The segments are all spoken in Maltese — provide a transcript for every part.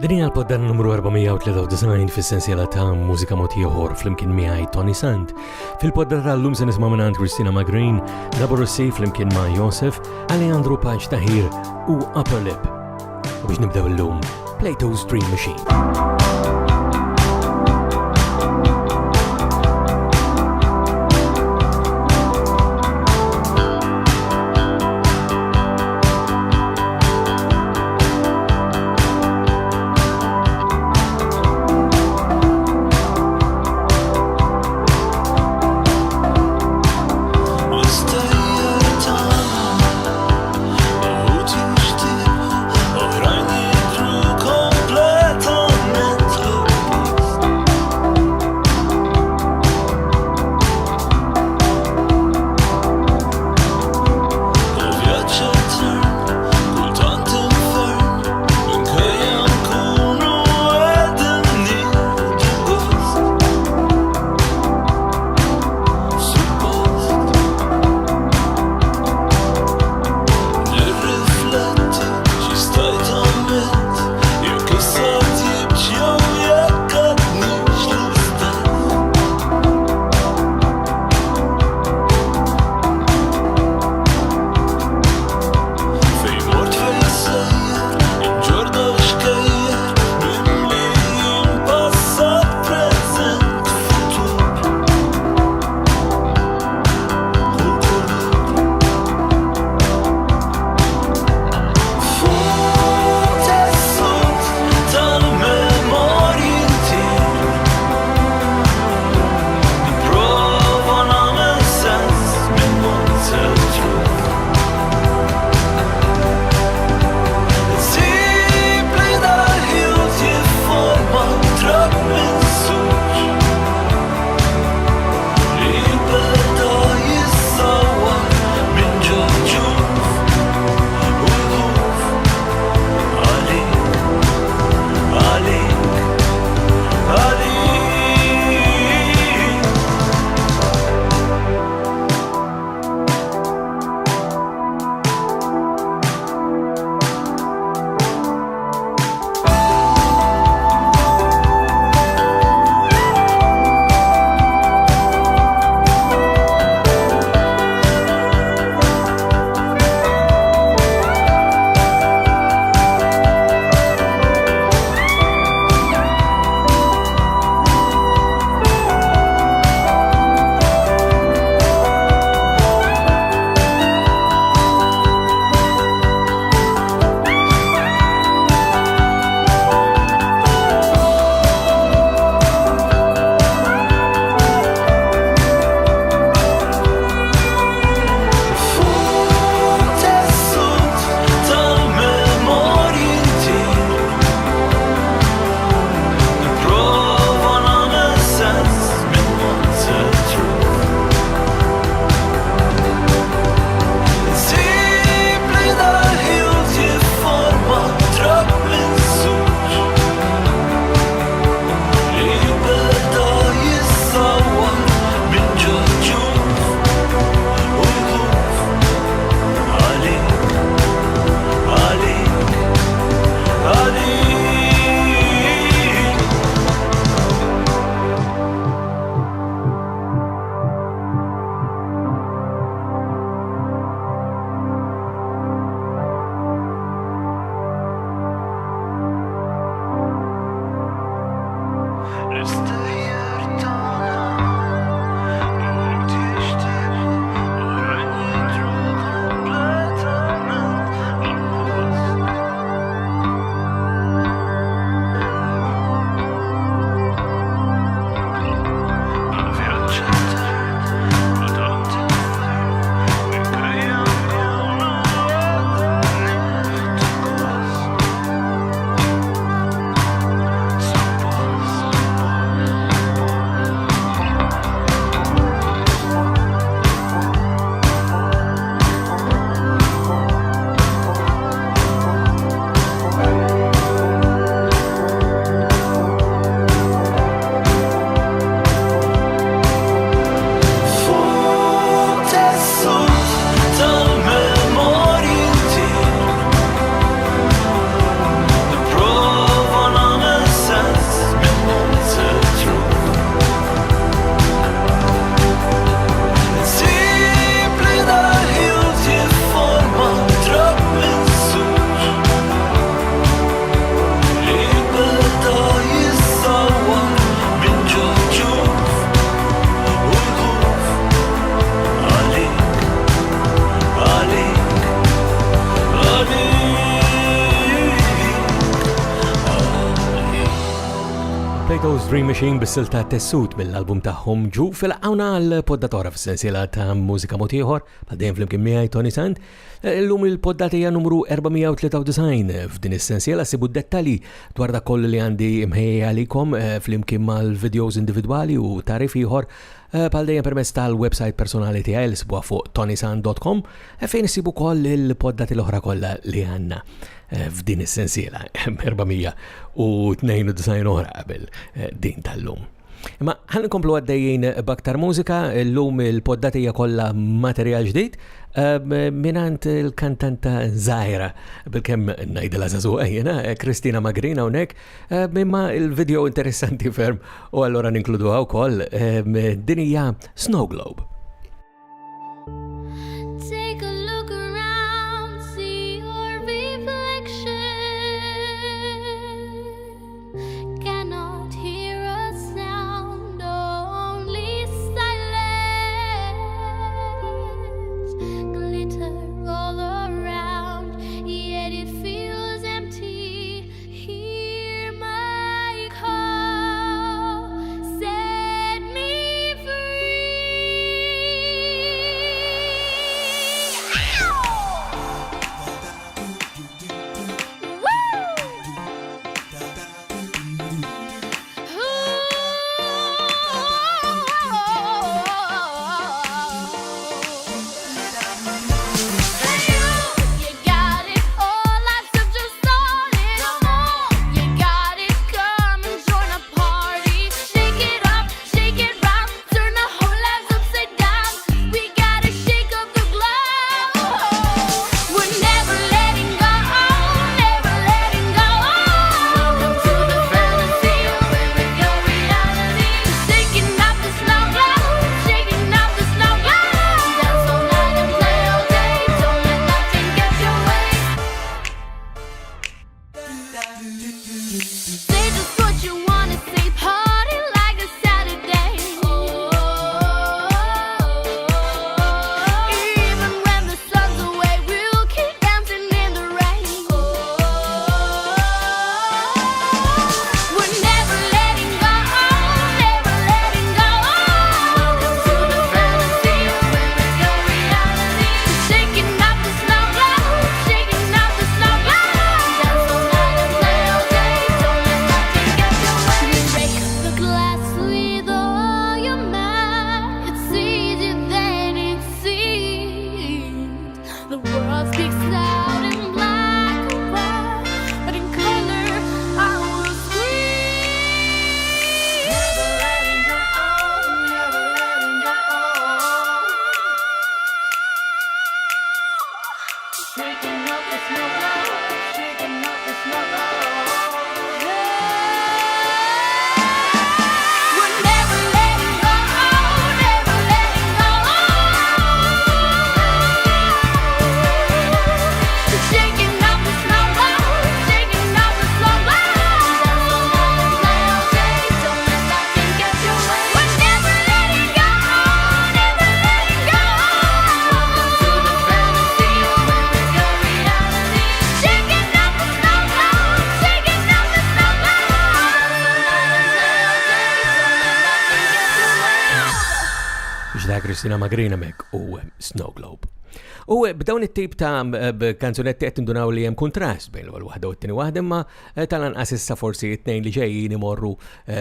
Din hija l-poddan numru 493 fis-sensiela ta' Mużika mod ieħor flimkien miegħi Toni Sant. Fil-podda tal-lum se nisma' minn Christina Magrin, Gabo Rossi flimkien ma' Josef, Alejandro Paċ Tahir u Upper Lip. U biex nibdew illum, Plato's Dream Machine. Oħrajn jidhru kompletament Potatoes Dream Machine bis-silta tessut mill-album tagħhom ġu fil-qawna l-poddatora fis-sensiela ta' mużika mod ieħor bħal-dejjem flimkien miegħi Toni Sant. Illum il-poddata hija numru 493 f'din is-sensiela sibu d-dettalji dwar dak kollu li għandi imħejja għalikom flimkien mal-videos individwali u tarif ieħor bħal-dejjem permezz tal-website personali tiegħi li sibuha fuq ToniSant.com fejn isibu koll il-poddati l-oħra kollha li għandna f'din is-sensiela 492 oħra qabel din tal-lum. Imma ħan nkomplu għaddejjin b'aktar mużika, l-lum il-poddatija kollha materjal ġdid minant il-kantanta Zahra bil-kemm ngħidilha żagħżugħa jiena Kristina Magrin hawnhekk imma il-video interessanti ferm u allura ninkluduha wkoll din hija Snow Globe. Kristina Magrin mek u Snow Globe. U b'dawn it-tip ta' kanzunetti qed indunaw li hemm kontrast bejn l-ewwel waħda u t-tieni waħda imma tal-anqas issa forsi t-tnejn li ġejjin imorru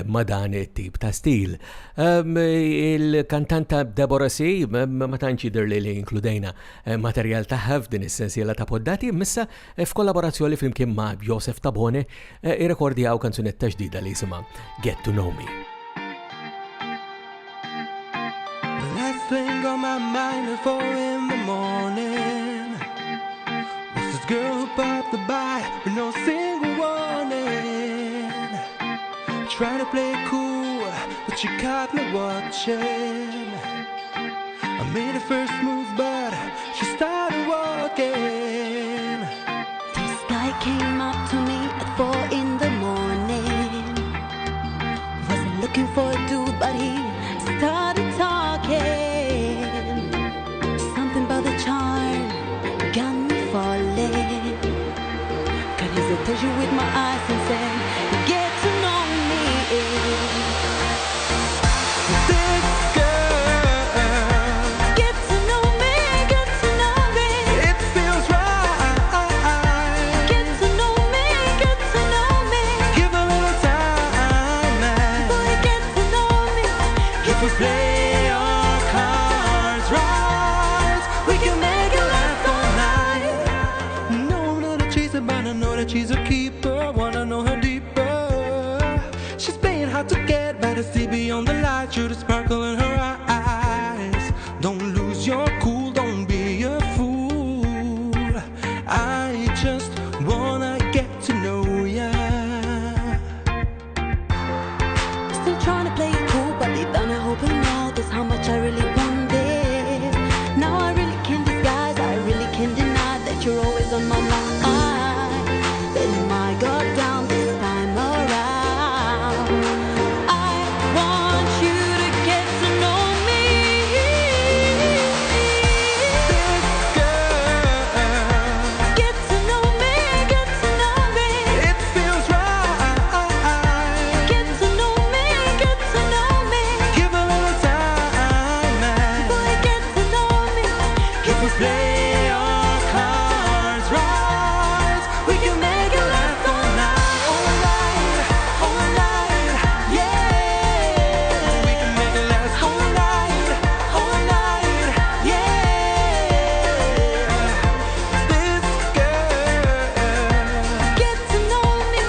ma' dan it-tip ta' stil. Il-kantanta Deborah C. ma tantx jidher li inkludejna materjal tagħha f'din is-sensiela ta' poddati imissa f'kollaborazzjoni flimkien ma' Joseph Tabone irrekordjaw kanzunetta ġdida li jisimha Get to Know Me. Thing on my mind at 4 in the morning was this girl who popped the by with no single warning. Trying to play it cool, but she caught me watching. I made the first move, but she started walking. This guy came up to me at 4 in the morning. Wasn't looking for a dude, but he started talking. Got me falling. Got hesitation with my eyes and said, get to know me. hard to get, but I see beyond the light through the sparkle in her eyes. Don't lose your cool, don't be a fool. I just wanna get to know ya. Still trying to play it cool, but deep down I hope you know just how much I really want this. Now I really can't disguise, I really can't deny that you're always on my mind. Let my guard down this time around. I want you to get to know me. This girl, Get to know me, get to know me. it feels right. Get to know me, get to know me. Give a little time, man. Boy, get to know me. If we play our cards right, we can make it last all night. All night, yeah. We can make it last all night, yeah. This girl, Get to know me.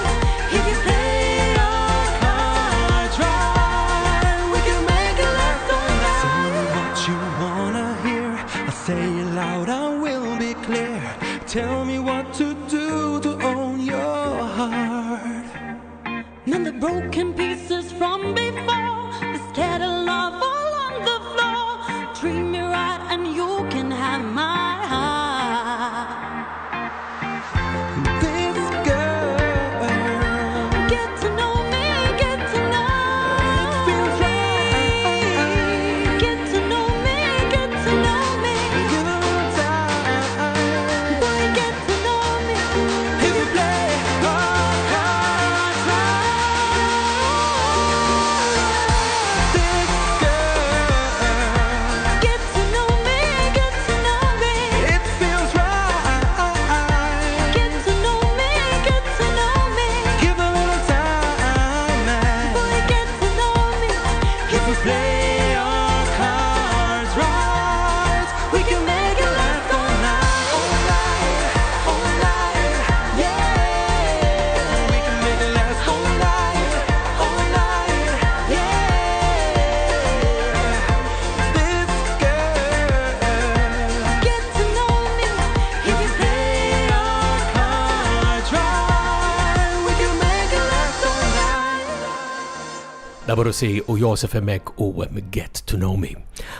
if we play our cards right, we can make it last all night. Say what you wanna hear, I'll say it loud, I will be clear. Tell me what to do to own your heart. Mend the broken pieces from before. The scattered love all on the floor. Treat me right and you can have my heart. This girl, Get to know me, get to know. feels right. Get to know me, get to know me. Give a little time. Boy, get to know me. If we play our cards right. This girl, Get to know me, get to know me. it feels right. Get to know me, get to know me. Give a little time, man. Boy, get to know me. If we play our cards right, we can make it last all night. All night, yeah. We can make it last all night, yeah. This girl, Get to know me. if we play our cards right, we can make it last all night. Daborossi u Josef Emmek u Get to Know Me.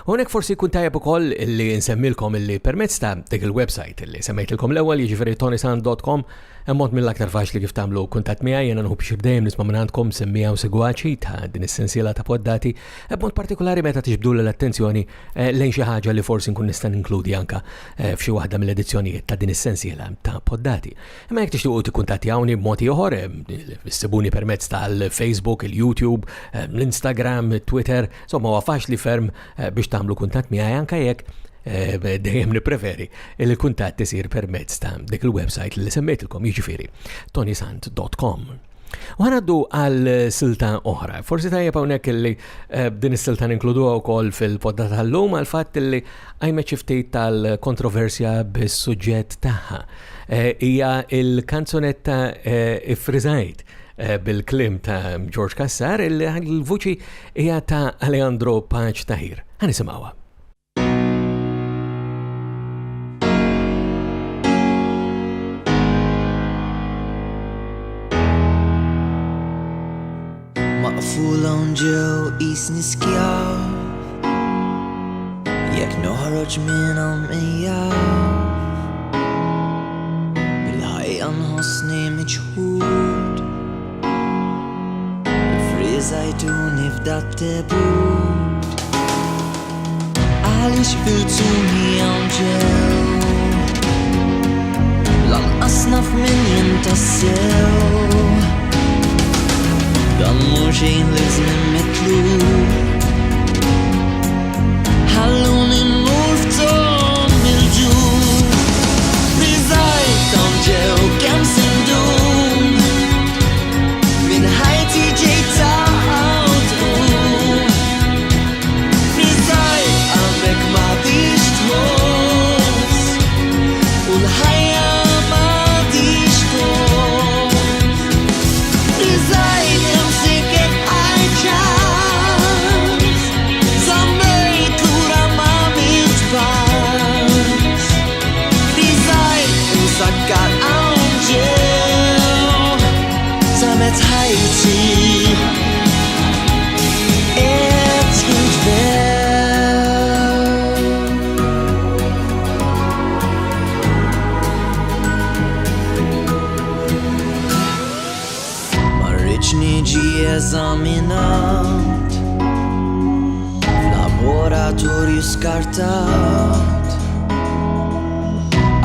Unek forsi kun tajab ukoll illi nsemmilkom illi permezz ta' dik il-website illi semmejtilkom l-ewwel jiġifieri ToniSant.com mod mill-aktar faċli kif tagħmlu kuntatt miegħi jiena nħu biex dejjem nisma' minn għandkom semmija u segwaċi ta' din is-sensiela ta' poddati b'mod partikolari meta tiġbdu l-attenzjoni lejn xi ħaġa li forsi nkun nista' ninkludi anke f'xi waħda mill-edizzjonijiet ta' din is-sensiela ta' poddati. Imma jekk tixtiequ tikkuntattjawni b'mod ieħor, issibuni permezz tal-Facebook, il-YouTube, l-Instagram, Twitter, insomma huwa faċli ferm biex tagħmlu kuntatt miegħi anke jekk dejjem nippreferi il-kuntatt isir permezz ta' dik il-website li semmejtilkom jiġifieri ToniSant.com. U ħanaddu għal silta oħra. Forsi tajjeb hawnhekk illi din is-silta ninkluduha wkoll fil-poddata tal-lum għal fatt illi għajmet xi ftit tal-kontroversja bis-suġġett tagħha. Hija il-kanzunetta Ifriżajt bil-klim ta' George Cassar illi l-vuċi hija ta' Alejandro Paċ Tahir. Ħanisimgħuha. Maqfulon ġew isni skjaw Jekk noħroġ minnhom ijjaw Bil-ħajja nħossni miġħud Ifriżajtuni f'dat tebut Għaliex filtuni hawn ġew Lanqas naf min jintassew Dan mhux xejn li żmien mitlub Ħalluni mmur f'tom il-ġud Friżajt dawn ġew kemm sindum Min ħajti ġejt taqgħu Friżajt għamek m'għadix tħoss U l-ħajja m'għadix tħoss Friżajt imsik Samet ħajti qed jintbew. Ma rridx niġi eżaminat f'laboratorju skartat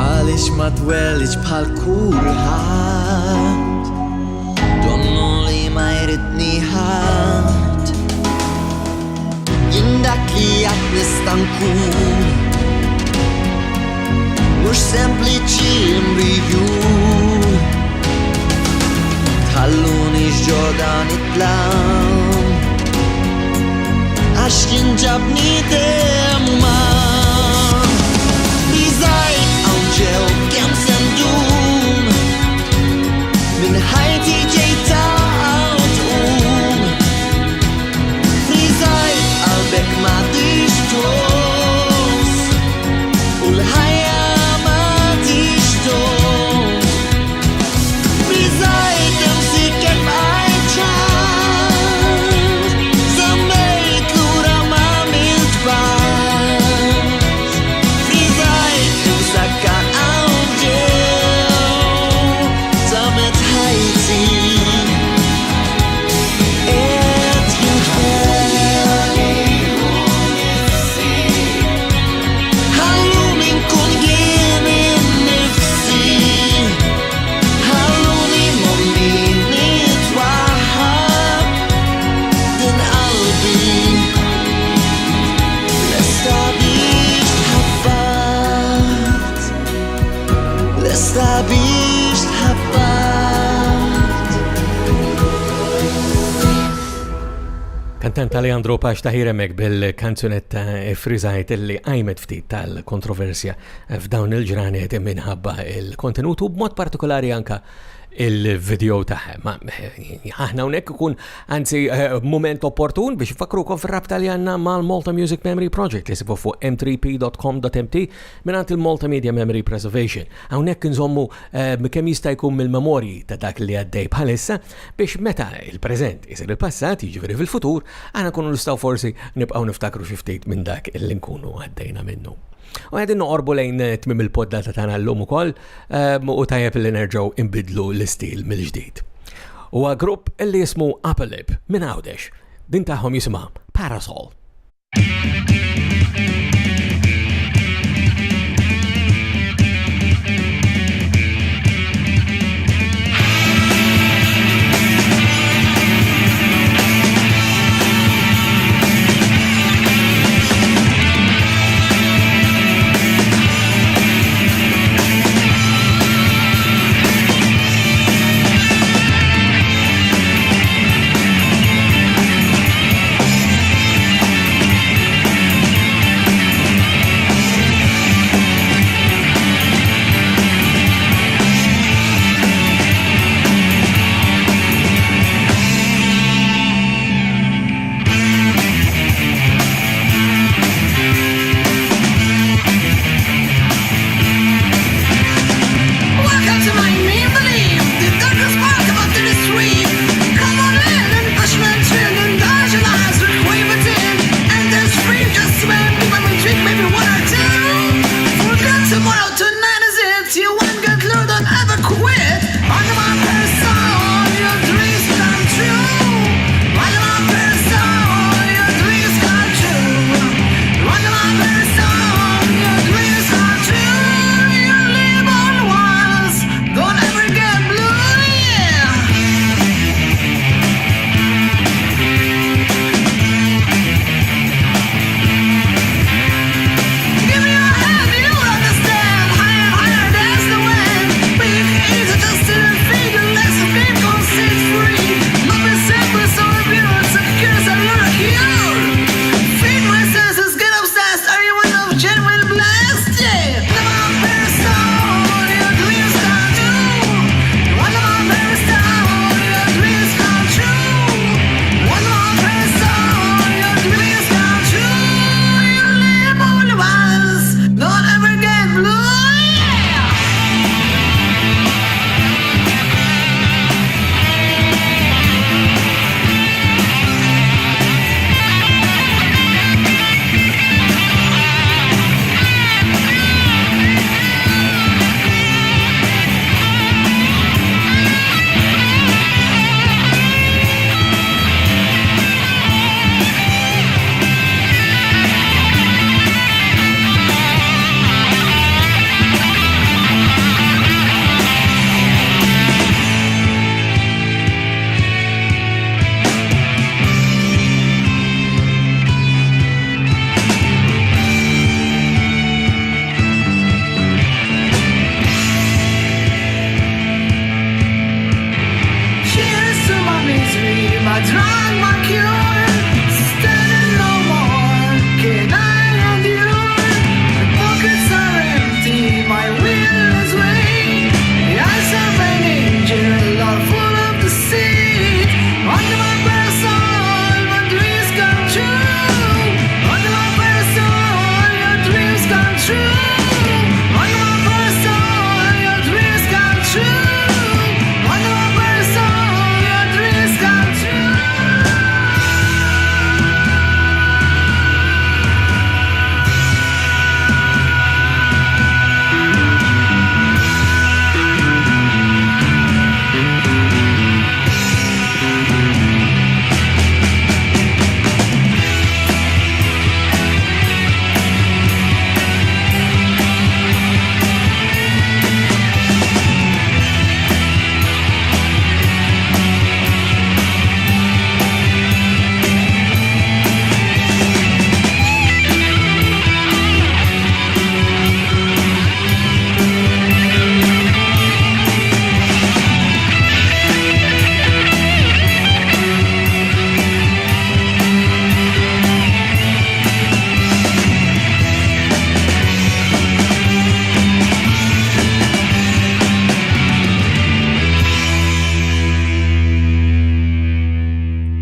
għaliex ma dwellix bħal kulħadd. Donnu li ma jridni ħadd. Jien dak li għad nista' nkun mhux sempliċi imbriju. Tħalluni x'ġodan it-tlam għax jien ġabni demma. Biżgħet hawn ġew kemm se ndum minn ħajti ġejta tqum. Biżgħet qalbek m'għadix tos u l-ħajja ma tixtos. Biżgħet imsik kif għajċat żammejt lura m'għamilt pass. Biżgħet imsakka hawn ġew samet ħajti qed jintbew. Ħalluni nkun jien innifsi, ħalluni mommi nitwaħħab din qalbi lesta biex tħabbat, lesta biex tħabbat. Kantant Alejandro Pax taħiremek bil-kanzunetta Friżajt illi għajmet ftit tal-kontroversja f'dawn il-ġranet minħabba il-kontenutu b'mod partikolari anka il-video taħħa. Aħna hawnhekk ikun anzi moment opportun biex fakrukom fir-rabta li għandna mal-Malta Music Memory Project li sibu fuq m3p.com.mt mingħand il-Malta Media Memory Preservation. Hawnhekk inżommu kemm jista' jkun mill-memorji ta' dak li għaddej bħalissa biex meta il-preżent isir il-passat, jiġifieri fil-futur, aħna nkunu nistgħu forsi nibqgħu niftakru xi ftit minn dak li nkunu għaddejna minnu. U għedin noqorbu lejn tmim il-poddata tagħna llum ukoll u tajjeb li nerġgħu inbidlu l-istil mill-ġdid. Huwa grupp li jismu Upper Lip minn Għawdex. Din tagħhom jisimha Parasol.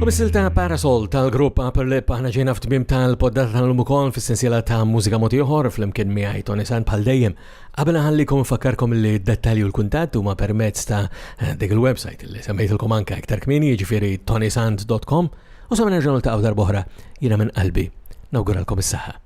U bis-silta Parasol tal-grupp Upper Lip aħna ġejna f'tmiem tal-poddata tal-lum ukoll fis-sensiela ta' mużika moti ieħor flimkien miegħi Toni Sant bħal dejjem. Qabel ħallikom nfakkarkom li d-dettalji u l-kuntatt huma permezz ta' dik il-website li semmejtilkom anke iktar kmieni, jiġifieri ToniSant.com, u sa nerġgħu niltaqgħu darb'oħra jiena minn qalbi nawguralkom is-saħħa.